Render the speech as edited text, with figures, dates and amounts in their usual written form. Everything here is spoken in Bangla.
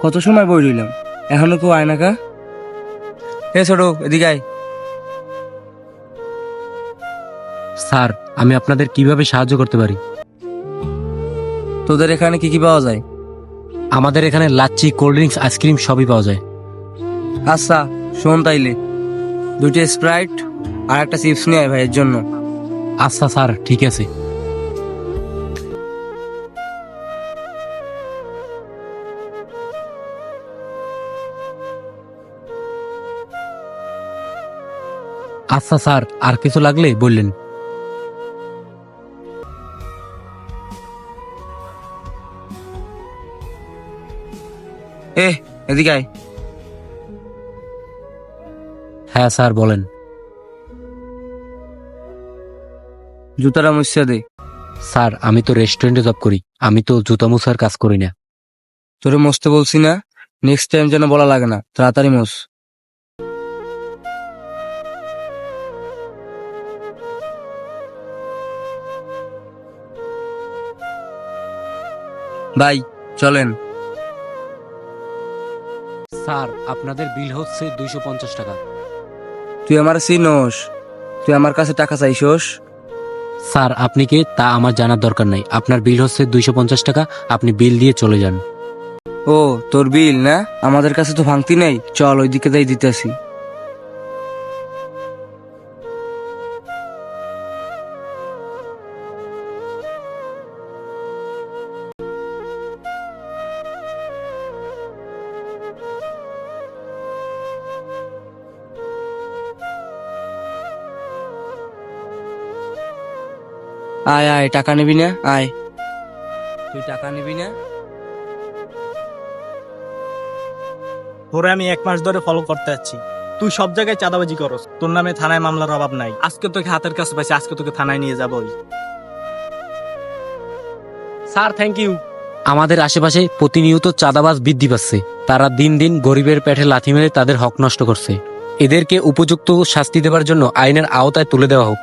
কত সময় বই রইলাম, এখনো কেউ আয় না কা? এ ছোট, এদিকে আয়। স্যার, আমি আপনাদের কিভাবে সাহায্য করতে পারি? তোদের এখানে কি কি পাওয়া যায়? আমাদের এখানে লাচ্ছি, কোল্ড ড্রিঙ্কস, আইসক্রিম সবই পাওয়া যায়। আচ্ছা শোন, তাইলে 2টা স্প্রাইট আর একটা চিপস নিয়ে আয় ভাইয়ের জন্য। আচ্ছা স্যার, ঠিক আছে। আচ্ছা স্যার, আর কিছু লাগলে বললেন। এদিকে আয়। হ্যাঁ স্যার, বলেন। জুতাটা মুছিয়া দে। স্যার, আমি তো রেস্টুরেন্টে জব করি, আমি তো জুতা মুছার কাজ করি না। তোরে মুছতে বলছি না? নেক্সট টাইম যেন বলা লাগে না, তাড়াতাড়ি মুছ। ভাই চলেন। স্যার, আপনাদের বিল হচ্ছে 250 টাকা। তুই আমার চিনোস? তুই আমার কাছে টাকা চাইছস? স্যার, আপনি কে তা আমার জানার দরকার নাই। আপনার বিল হচ্ছে 250 টাকা, আপনি বিল দিয়ে চলে যান। ও, তোর বিল না? আমাদের কাছে তো ভাঙতি নেই, চল ওইদিকে যাই দিতেছি। আয় আয়, টাকা নিবি না? আয়। তুই টাকা নিবি না? তোরে আমি 1 মাস ধরে ফলো করতে যাচ্ছি, তুই সব জায়গায় চাঁদাবাজি করস। তোর নামে থানায় মামলার অভাব নাই। আজকে তোকে হাতের কাছে পাইছি, আজকে তোকে থানায় নিয়ে যাবই। Sir, thank you. আমাদের আশেপাশে প্রতিনিয়ত চাঁদাবাজ বৃদ্ধি পাচ্ছে। তারা দিন দিন গরিবের পেটে লাথি মেরে তাদের হক নষ্ট করছে। এদেরকে উপযুক্ত শাস্তি দেওয়ার জন্য আইনের আওতায় তুলে দেওয়া হোক।